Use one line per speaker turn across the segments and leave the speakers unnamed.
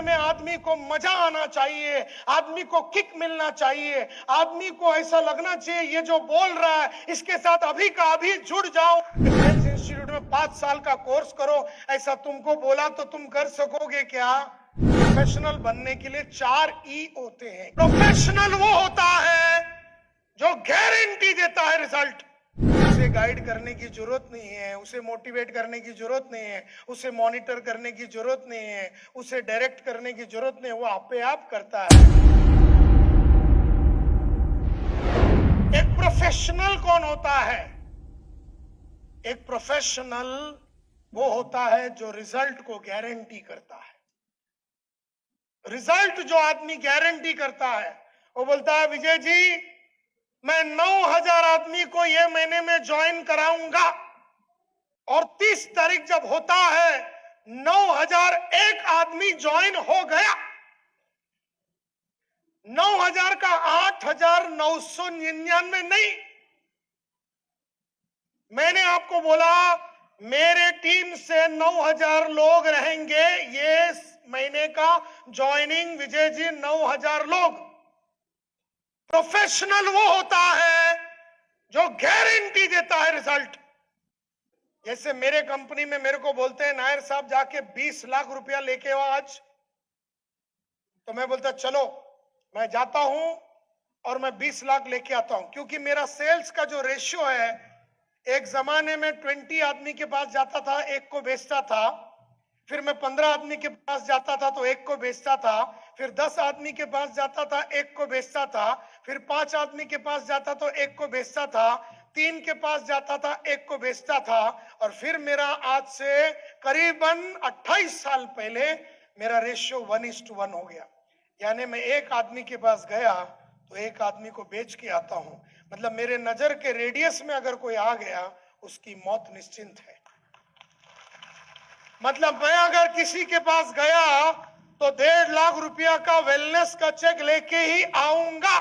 में आदमी को मजा आना चाहिए, आदमी को किक मिलना चाहिए, आदमी को ऐसा लगना चाहिए ये जो बोल रहा है इसके साथ अभी का अभी जुड़ जाओ। सेल्स इंस्टीट्यूट में 5 साल का कोर्स करो, ऐसा तुमको बोला तो तुम कर सकोगे क्या? प्रोफेशनल बनने के लिए 4 ई होते हैं। प्रोफेशनल वो होता है जो गारंटी देता है रिजल्ट। उसे गाइड करने की जरूरत नहीं है, उसे मोटिवेट करने की जरूरत नहीं है, उसे मॉनिटर करने की जरूरत नहीं है, उसे डायरेक्ट करने की जरूरत नहीं है, वो आपे आप करता है। एक प्रोफेशनल कौन होता है? एक प्रोफेशनल वो होता है जो रिजल्ट को गारंटी करता है। रिजल्ट जो आदमी गारंटी करता है वो बोलता है विजय जी मैं 9,000 आदमी को ये महीने में ज्वाइन कराऊंगा, और 30 तारीख जब होता है 9,001 आदमी ज्वाइन हो गया। 9,000 का 8,999 नहीं। मैंने आपको बोला मेरे टीम से 9,000 लोग रहेंगे, ये महीने का ज्वाइनिंग विजय जी 9,000 लोग। प्रोफेशनल वो होता है जो गारंटी देता है रिजल्ट। जैसे मेरे कंपनी में मेरे को बोलते हैं नायर साहब जाके 20 लाख रुपया लेके आओ आज, तो मैं बोलता चलो मैं जाता हूं और मैं 20 लाख लेके आता हूं, क्योंकि मेरा सेल्स का जो रेशियो है, एक जमाने में 20 आदमी के पास जाता था, एक को बेचता था, फिर मैं 15 आदमी के पास जाता था तो एक को बेचता था, फिर 10 आदमी के पास जाता था एक को बेचता था, फिर 5 आदमी के पास जाता तो एक को बेचता था, 3 के पास जाता था एक को बेचता था, और फिर मेरा आज से करीबन 28 साल पहले मेरा रेशियो 1:1 हो गया। यानी मैं एक आदमी के पास गया तो एक आदमी को बेच के आता हूं। मतलब मेरे नजर के रेडियस में अगर कोई आ गया उसकी मौत निश्चिंत है। मतलब मैं अगर किसी के पास गया तो 1.5 लाख रुपया का वेलनेस का चेक लेके ही आऊंगा,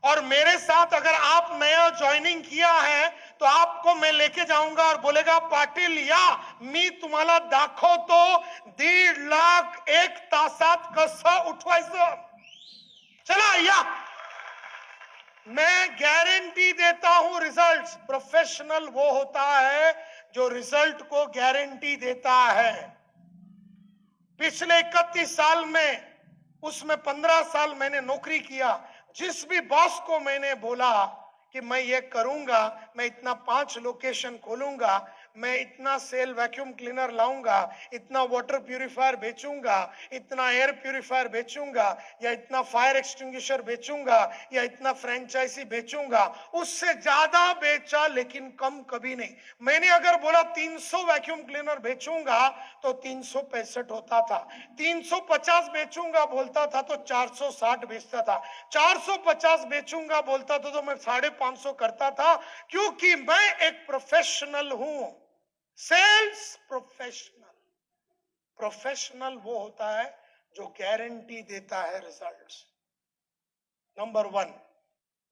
और मेरे साथ अगर आप नया ज्वाइनिंग किया है तो आपको मैं लेके जाऊंगा और बोलेगा पाटिल या मी तुम्हाला दाखवतो 1.5 लाख 1 तासात कसं उठवायचं, चला या। मैं गारंटी देता हूं रिजल्ट्स। प्रोफेशनल वो होता है जो रिजल्ट को गारंटी देता है। पिछले 31 साल में, उसमें 15 साल मैंने नौकरी किया, जिस भी बॉस को मैंने बोला कि मैं ये करूंगा, मैं इतना 5 लोकेशन खोलूंगा, मैं इतना सेल वैक्यूम क्लीनर लाऊंगा, इतना वाटर प्यूरिफायर बेचूंगा, इतना एयर प्यूरिफायर बेचूंगा, या इतना फायर एक्सटिंग्विशर बेचूंगा, या इतना फ्रेंचाइजी बेचूंगा, उससे ज्यादा बेचा लेकिन कम कभी नहीं। मैंने अगर बोला 300 वैक्यूम क्लीनर बेचूंगा तो 365 होता था, 350 बेचूंगा बोलता था तो 460 बेचता था, 450 बेचूंगा बोलता था तो मैं 550 करता था, क्योंकि मैं एक प्रोफेशनल हूं। Sales professional. प्रोफेशनल वो होता है जो गारंटी देता है रिजल्ट्स। नंबर 1।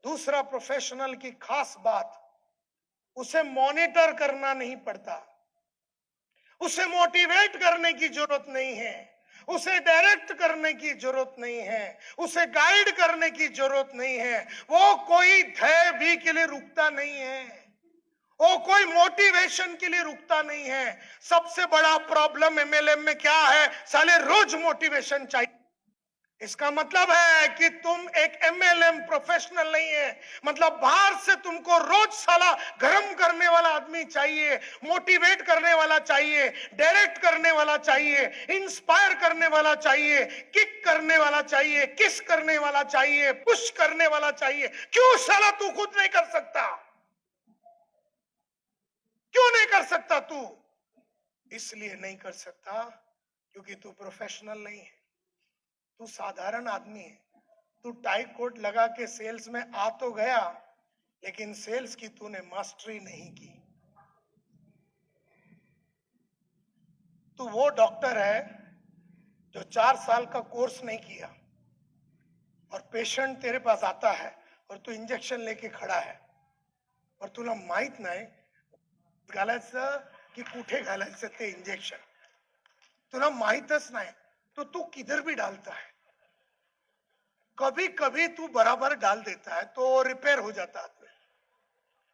दूसरा प्रोफेशनल की खास बात, उसे मॉनिटर करना नहीं पड़ता, उसे मोटिवेट करने की जरूरत नहीं है, उसे डायरेक्ट करने की जरूरत नहीं है, उसे गाइड करने की जरूरत नहीं है, वो कोई धैर्य भी के लिए रुकता नहीं है, वो कोई मोटिवेशन के लिए रुकता नहीं है। सबसे बड़ा प्रॉब्लम एमएलएम में क्या है? साले रोज मोटिवेशन चाहिए। इसका मतलब है कि तुम एक एमएलएम प्रोफेशनल नहीं है। मतलब बाहर से तुमको रोज साला गर्म करने वाला आदमी चाहिए, मोटिवेट करने वाला चाहिए, डायरेक्ट करने वाला चाहिए, इंस्पायर करने वाला चाहिए, किक करने वाला चाहिए, किस करने वाला चाहिए, पुश करने वाला चाहिए। क्यों साला तू खुद नहीं कर सकता? क्यों नहीं कर सकता तू? इसलिए नहीं कर सकता क्योंकि तू प्रोफेशनल नहीं है, तू साधारण आदमी है। तू टाई कोट लगा के सेल्स में आ तो गया, लेकिन सेल्स की तूने मास्टरी नहीं की। तू वो डॉक्टर है जो 4 साल का कोर्स नहीं किया, और पेशेंट तेरे पास आता है और तू इंजेक्शन लेके खड़ा है, और तुला माहित नाही घालायचं की कुठे घालायचं ते इंजेक्शन, तुला माहितच नाही, तो तू किधर भी डालता है, कभी कभी तू बराबर डाल देता है तो रिपेयर हो जाता है,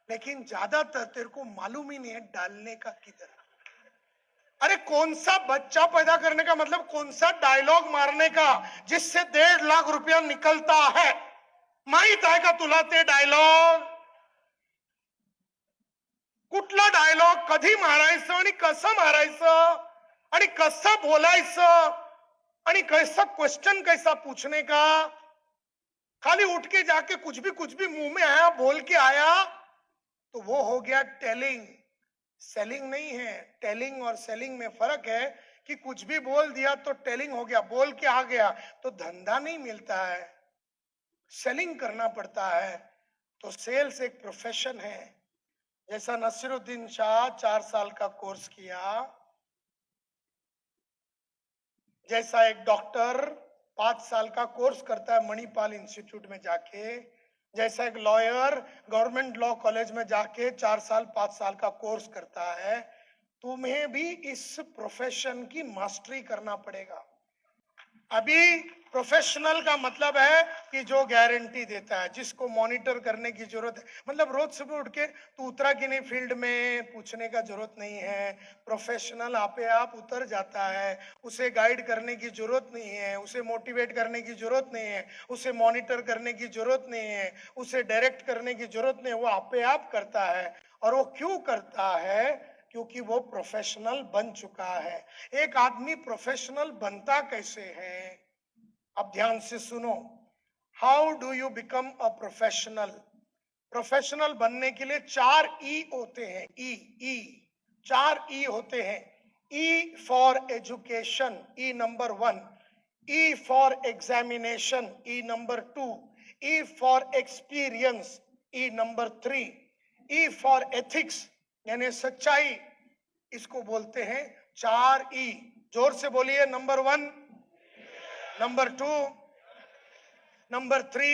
लेकिन ज्यादातर तेरे को मालूम ही नहीं है डालने का किधर। अरे कौन सा बच्चा पैदा करने का मतलब कौन सा डायलॉग मारने का जिससे 1.5 लाख रुपया निकलता है, माहित आहे का तुला ते डायलॉग? कुठला डायलॉग कधी मारायचं आणि कसं मारायचं आणि कसं बोलायचं आणि कैसा क्वेश्चन कैसा पूछने का। खाली उठ के जाके कुछ भी मुंह में आया बोल के आया तो वो हो गया टेलिंग। सेलिंग नहीं है, टेलिंग और सेलिंग में फर्क है कि कुछ भी बोल दिया तो टेलिंग हो गया, बोल के आ गया तो धंधा नहीं मिलता है, सेलिंग करना पड़ता है। तो सेल्स एक प्रोफेशन है। जैसा नसीरुद्दीन शाह 4 साल का कोर्स किया, जैसा एक डॉक्टर 5 साल का कोर्स करता है मणिपाल इंस्टीट्यूट में जाके, जैसा एक लॉयर गवर्नमेंट लॉ कॉलेज में जाके 4 साल 5 साल का कोर्स करता है, तुम्हें भी इस प्रोफेशन की मास्टरी करना पड़ेगा। अभी प्रोफेशनल का मतलब है कि जो गारंटी देता है, जिसको मॉनिटर करने की जरूरत है, मतलब रोज सुबह उठ के तू उतरा कि नहीं फील्ड में पूछने का जरूरत नहीं है। प्रोफेशनल आपे आप उतर जाता है, उसे गाइड करने की जरूरत नहीं है, उसे मोटिवेट करने की जरूरत नहीं है, उसे मॉनिटर करने की जरूरत नहीं है, उसे डायरेक्ट करने की जरूरत नहीं है, वो आपे आप करता है। और वो क्यों करता है? क्योंकि वो प्रोफेशनल बन चुका है। एक आदमी प्रोफेशनल बनता कैसे है? अब ध्यान से सुनो। How do you become a professional? Professional बनने के लिए 4 ई होते हैं। ई 4 ई होते हैं। E for education, E number 1। E for examination, E number 2। E for experience, E number 3। E for ethics यानी सच्चाई, इसको बोलते हैं 4 ई। जोर से बोलिए। Number 1, number 2, number 3,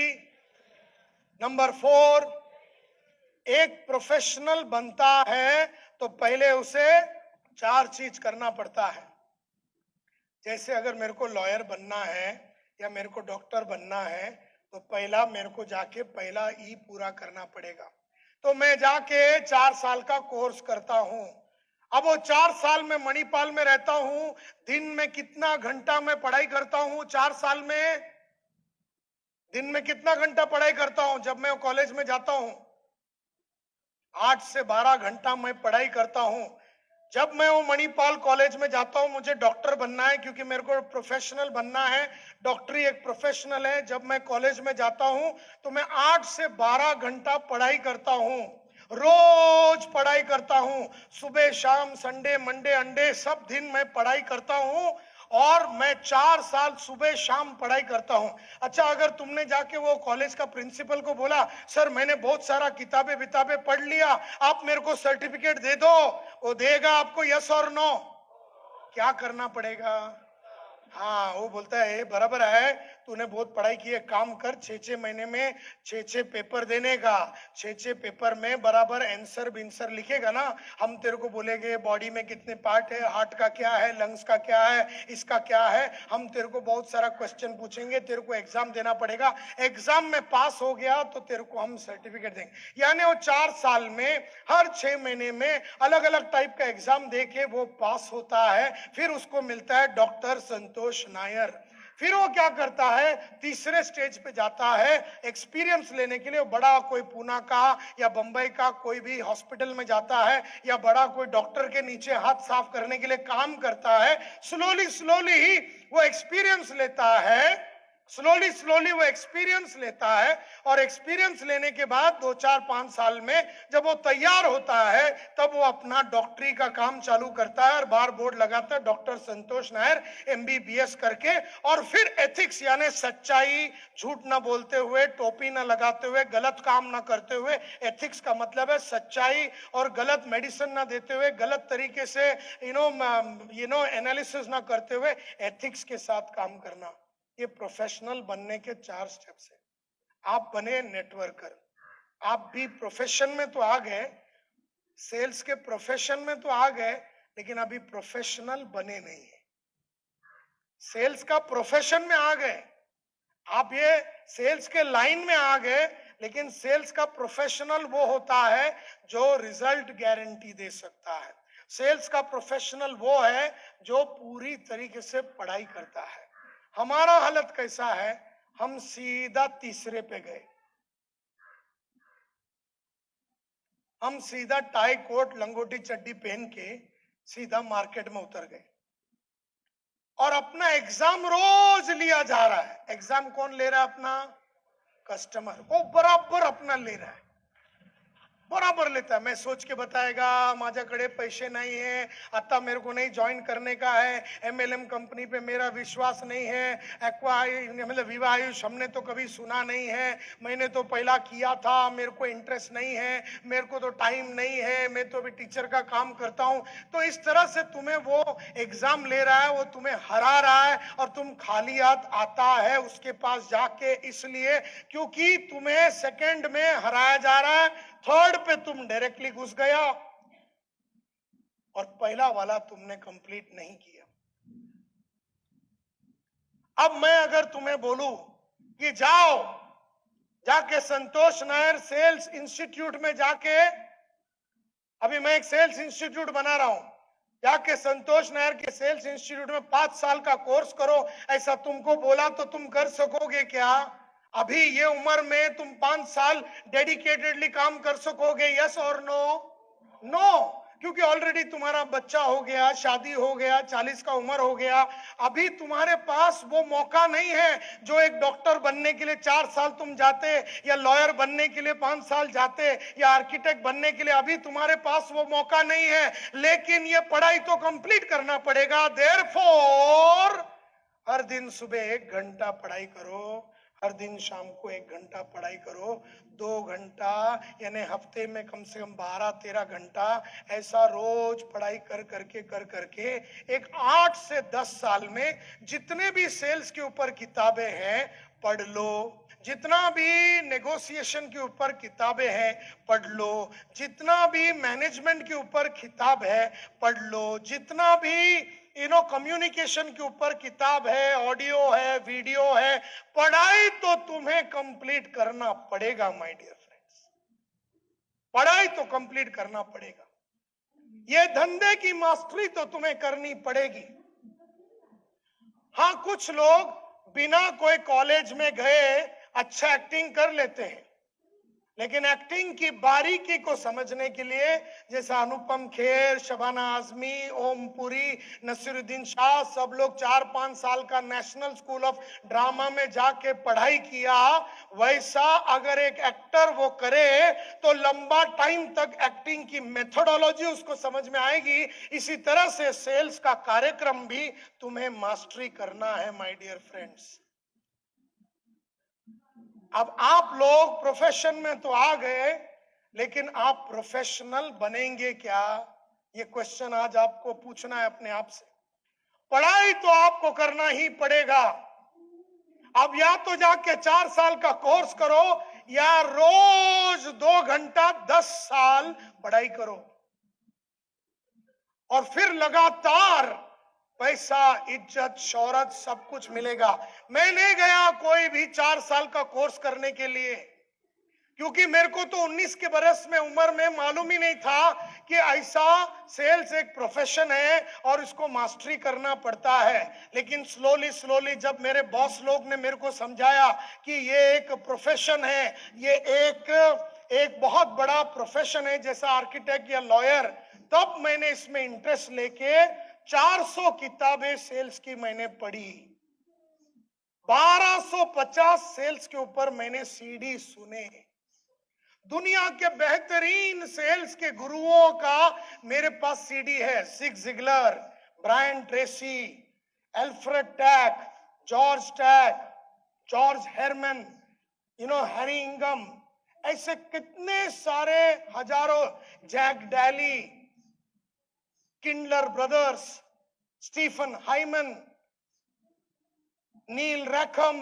number 4। एक प्रोफेशनल बनता है तो पहले उसे 4 चीज करना पड़ता है। जैसे अगर मेरे को लॉयर बनना है या मेरे को डॉक्टर बनना है तो पहला मेरे को जाके पहला ई पूरा करना पड़ेगा। तो मैं जाके 4 साल का कोर्स करता हूं। अब वो 4 साल में मणिपाल में रहता हूं, दिन में कितना घंटा मैं पढ़ाई करता हूं? 4 साल में दिन में कितना घंटा पढ़ाई करता हूं? जब मैं कॉलेज में जाता हूं 8 से 12 घंटा मैं पढ़ाई करता हूं। जब मैं वो मणिपाल कॉलेज में जाता हूं, मुझे डॉक्टर बनना है क्योंकि मेरे को प्रोफेशनल बनना है, डॉक्टरी एक प्रोफेशनल है। जब मैं कॉलेज में जाता हूं तो मैं 8 से 12 घंटा पढ़ाई करता हूं, रोज पढ़ाई करता हूं, सुबह शाम संडे मंडे अंडे सब दिन मैं पढ़ाई करता हूं और मैं 4 साल सुबह शाम पढ़ाई करता हूं। अच्छा, अगर तुमने जाके वो कॉलेज का प्रिंसिपल को बोला सर मैंने बहुत सारा किताबें विताबें पढ़ लिया, आप मेरे को सर्टिफिकेट दे दो, वो देगा आपको यस और नो? क्या करना पड़ेगा? हाँ, वो बोलता है बराबर है, तूने बहुत पढ़ाई की है, काम कर 6-6 महीने में 6-6 पेपर देने का, 6-6 पेपर में बराबर आंसर बिंसर लिखेगा ना, हम तेरे को बोलेंगे बॉडी में कितने पार्ट है, हार्ट का क्या है, लंग्स का क्या है, इसका क्या है, हम तेरे को बहुत सारा क्वेश्चन पूछेंगे, तेरे को एग्जाम देना पड़ेगा, एग्जाम में पास हो गया तो तेरे को हम सर्टिफिकेट देंगे। यानी वो 4 साल में हर 6 महीने में अलग अलग टाइप का एग्जाम दे के वो पास होता है, फिर उसको मिलता है डॉक्टर संतोष नायर। फिर वो क्या करता है? तीसरे स्टेज पे जाता है एक्सपीरियंस लेने के लिए। बड़ा कोई पूना का या बंबई का कोई भी हॉस्पिटल में जाता है या बड़ा कोई डॉक्टर के नीचे हाथ साफ करने के लिए काम करता है। स्लोली ही वो एक्सपीरियंस लेता है, स्लोली वो एक्सपीरियंस लेता है और एक्सपीरियंस लेने के बाद 2-4-5 साल में जब वो तैयार होता है तब वो अपना डॉक्टरी का काम चालू करता है और बार बोर्ड लगाता है डॉक्टर संतोष नायर MBBS करके। और फिर एथिक्स यानी सच्चाई, झूठ ना बोलते हुए, टोपी ना लगाते हुए, गलत काम ना करते हुए। एथिक्स का मतलब है सच्चाई, और गलत मेडिसिन ना देते हुए, गलत तरीके से एनालिसिस ना करते हुए एथिक्स के साथ काम करना। ये प्रोफेशनल बनने के 4 स्टेप्स है। आप बने नेटवर्कर, आप भी प्रोफेशन में तो आ गए, सेल्स के प्रोफेशन में तो आ गए, लेकिन अभी प्रोफेशनल बने नहीं है। सेल्स का प्रोफेशन में आ गए, आप ये सेल्स के लाइन में आ गए, लेकिन सेल्स का प्रोफेशनल वो होता है जो रिजल्ट गारंटी दे सकता है। सेल्स का प्रोफेशनल वो है जो पूरी तरीके से पढ़ाई करता है। हमारा हालत कैसा है, हम सीधा तीसरे पे गए, हम सीधा टाई कोट लंगोटी चड्डी पहन के सीधा मार्केट में उतर गए और अपना एग्जाम रोज लिया जा रहा है। एग्जाम कौन ले रहा है? अपना कस्टमर। वो बराबर अपना ले रहा है, बराबर लेता है। मैं सोच के बताएगा माझ्याकडे पैसे नहीं है, आता मेरे को नहीं ज्वाइन करने का है, एमएलएम कंपनी पे मेरा विश्वास नहीं है, एक्वा मतलब विवाह आयुष हमने तो कभी सुना नहीं है, मैंने तो पहला किया था, मेरे को इंटरेस्ट नहीं है, मेरे को तो टाइम नहीं है, मैं तो अभी टीचर का काम करता हूं। तो इस तरह से तुम्हें वो एग्जाम ले रहा है, वो तुम्हें हरा रहा है और तुम खाली हाथ आता है उसके पास जाके, इसलिए क्योंकि तुम्हें सेकंड में हराया जा रहा है, थर्ड पे तुम डायरेक्टली घुस गया और पहला वाला तुमने कंप्लीट नहीं किया। अब मैं अगर तुम्हें बोलूं कि जाओ जाके संतोष नायर सेल्स इंस्टीट्यूट में जाके, अभी मैं एक सेल्स इंस्टीट्यूट बना रहा हूं, जाके संतोष नायर के सेल्स इंस्टीट्यूट में 5 साल का कोर्स करो, ऐसा तुमको बोला तो तुम कर सकोगे क्या? अभी ये उम्र में तुम 5 साल डेडिकेटेडली काम कर सकोगे? यस और नो? नो, क्योंकि ऑलरेडी तुम्हारा बच्चा हो गया, शादी हो गया, 40 का उम्र हो गया। अभी तुम्हारे पास वो मौका नहीं है जो एक डॉक्टर बनने के लिए 4 साल तुम जाते, या लॉयर बनने के लिए 5 साल जाते, या आर्किटेक्ट बनने के लिए। अभी तुम्हारे पास वो मौका नहीं है, लेकिन ये पढ़ाई तो कंप्लीट करना पड़ेगा। देयरफॉर हर दिन सुबह 1 घंटा पढ़ाई करो, हर दिन शाम को 1 घंटा पढ़ाई करो, 2 घंटा यानी हफ्ते में कम से कम 12-13 घंटा, ऐसा रोज पढ़ाई कर करके एक 8 से 10 साल में जितने भी सेल्स के ऊपर किताबें हैं पढ़ लो, जितना भी नेगोशिएशन के ऊपर किताबें हैं पढ़ लो, जितना भी मैनेजमेंट के ऊपर किताब है पढ़ लो, जितना भी कम्युनिकेशन के ऊपर किताब है, ऑडियो है, वीडियो है, पढ़ाई तो तुम्हें कंप्लीट करना पड़ेगा माय डियर फ्रेंड्स, पढ़ाई तो कंप्लीट करना पड़ेगा। ये धंधे की मास्टरी तो तुम्हें करनी पड़ेगी। हाँ, कुछ लोग बिना कोई कॉलेज में गए अच्छा एक्टिंग कर लेते हैं, लेकिन एक्टिंग की बारीकी को समझने के लिए, जैसा अनुपम खेर, शबाना आजमी, ओम पुरी, नसीरुद्दीन शाह, सब लोग 4-5 साल का नेशनल स्कूल ऑफ ड्रामा में जाके पढ़ाई किया, वैसा अगर एक एक्टर वो करे तो लंबा टाइम तक एक्टिंग की मेथोडोलॉजी उसको समझ में आएगी। इसी तरह से सेल्स का कार्यक्रम भी तुम्हें मास्टरी करना है माय डियर फ्रेंड्स। अब आप लोग प्रोफेशन में तो आ गए, लेकिन आप प्रोफेशनल बनेंगे क्या? ये क्वेश्चन आज आपको पूछना है अपने आप से। पढ़ाई तो आपको करना ही पड़ेगा। अब या तो जाके 4 साल का कोर्स करो, या रोज 2 घंटा 10 साल पढ़ाई करो, और फिर लगातार पैसा, इज्जत, शोहरत सब कुछ मिलेगा। मैं नहीं गया कोई भी 4 साल का कोर्स करने के लिए, क्योंकि मेरे को तो 19 के बरस में उम्र में मालूम ही नहीं था कि ऐसा सेल्स एक प्रोफेशन है और इसको मास्टरी करना पड़ता है। लेकिन स्लोली जब मेरे बॉस लोग ने मेरे को समझाया कि ये एक प्रोफेशन है, ये एक बहुत बड़ा प्रोफेशन है जैसा आर्किटेक्ट या लॉयर, तब मैंने इसमें इंटरेस्ट लेके 400 किताबें सेल्स की मैंने पढ़ी, 1250 सेल्स के ऊपर मैंने सीडी सुने। दुनिया के बेहतरीन सेल्स के गुरुओं का मेरे पास सीडी है। Zig Ziglar, Brian Tracy, Alfred Tack, George Tack, George Herman, Harry इंगम, ऐसे कितने सारे हजारों, Jack Daly, Kindler brothers, Stephen Hayman, Neil Rackham,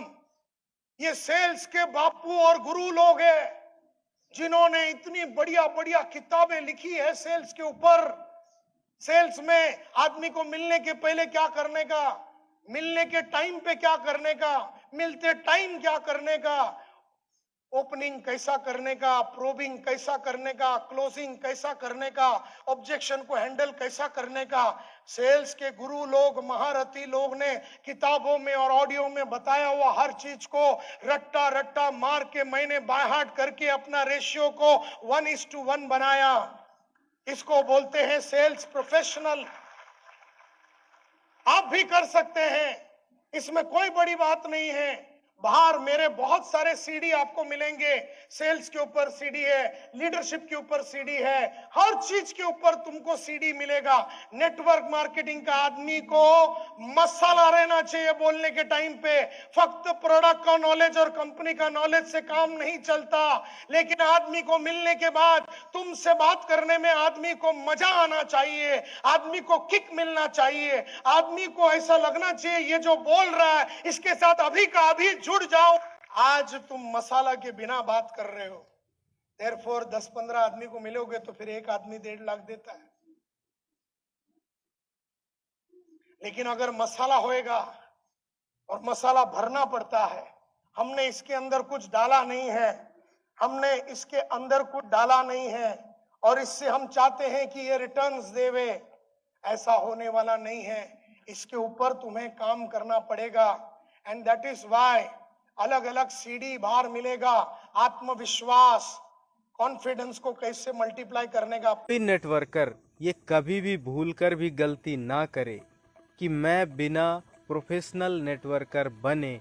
ये सेल्स के बापू और गुरु लोग हैं जिन्होंने इतनी बढ़िया बढ़िया किताबें लिखी है सेल्स के ऊपर। सेल्स में आदमी को मिलने के पहले क्या करने का, मिलने के टाइम पे क्या करने का, मिलते टाइम क्या करने का, ओपनिंग कैसा करने का, प्रोबिंग कैसा करने का, क्लोजिंग कैसा करने का, ऑब्जेक्शन को हैंडल कैसा करने का। सेल्स के गुरु लोग, महारथी लोग ने किताबों में और ऑडियो में बताया हुआ हर चीज को रट्टा रट्टा मार के मैंने बाय हार्ट करके अपना रेशियो को 1:1 बनाया। इसको बोलते हैं सेल्स प्रोफेशनल। आप भी कर सकते हैं, इसमें कोई बड़ी बात नहीं है। बाहर मेरे बहुत सारे सीडी आपको मिलेंगे। सेल्स के ऊपर सीडी है, लीडरशिप के ऊपर सीडी है, हर चीज के ऊपर तुमको सीडी मिलेगा। नेटवर्क मार्केटिंग का आदमी को मसाला रहना चाहिए बोलने के टाइम पे। फक्त प्रोडक्ट का नॉलेज और कंपनी का नॉलेज से काम नहीं चलता, लेकिन आदमी को मिलने के बाद तुमसे बात करने में आदमी को मजा आना चाहिए, आदमी को किक मिलना चाहिए, आदमी को ऐसा लगना चाहिए ये जो बोल रहा है इसके साथ अभी का अभी जुड़ जाओ। आज तुम मसाला के बिना बात कर रहे हो, देयरफॉर 10-15 आदमी को मिलोगे तो फिर एक आदमी 1.5 लाख देता है। लेकिन अगर मसाला होएगा, और मसाला भरना पड़ता है, हमने इसके अंदर कुछ डाला नहीं है, हमने इसके अंदर कुछ डाला नहीं है और इससे हम चाहते हैं कि ये रिटर्न्स देवे, ऐसा होने वाला नहीं है। इसके ऊपर तुम्हें काम करना पड़ेगा। एंड दैट इज वाई अलग अलग सीडी बाहर मिलेगा। आत्मविश्वास, कॉन्फिडेंस को कैसे मल्टीप्लाई करने का।
नेटवर्कर ये कभी भी भूल कर भी गलती ना करे कि मैं बिना प्रोफेशनल नेटवर्कर बने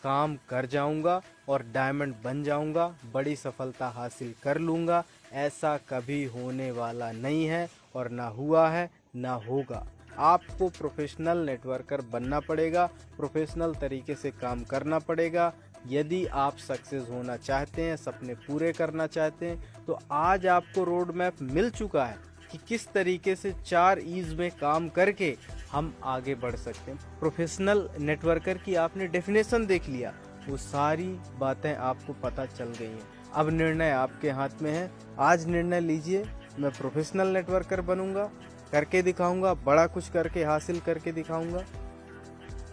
काम कर जाऊंगा और डायमंड बन जाऊंगा, बड़ी सफलता हासिल कर लूंगा। ऐसा कभी होने वाला नहीं है और ना हुआ है ना होगा। आपको प्रोफेशनल नेटवर्कर बनना पड़ेगा, प्रोफेशनल तरीके से काम करना पड़ेगा। यदि आप सक्सेस होना चाहते हैं, सपने पूरे करना चाहते हैं, तो आज आपको रोड मैप मिल चुका है कि किस तरीके से 4 ईज में काम करके हम आगे बढ़ सकते हैं। प्रोफेशनल नेटवर्कर की आपने डेफिनेशन देख लिया, वो सारी बातें आपको पता चल गई हैं। अब निर्णय आपके हाथ में है। आज निर्णय लीजिए, मैं प्रोफेशनल नेटवर्कर बनूंगा, करके दिखाऊंगा, बड़ा कुछ करके हासिल करके दिखाऊंगा,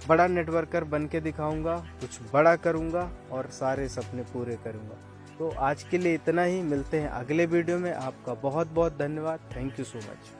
बड़ा नेटवर्कर बन के दिखाऊंगा, कुछ बड़ा करूंगा और सारे सपने पूरे करूंगा। तो आज के लिए इतना ही, मिलते हैं अगले वीडियो में। आपका बहुत बहुत धन्यवाद। Thank you so much.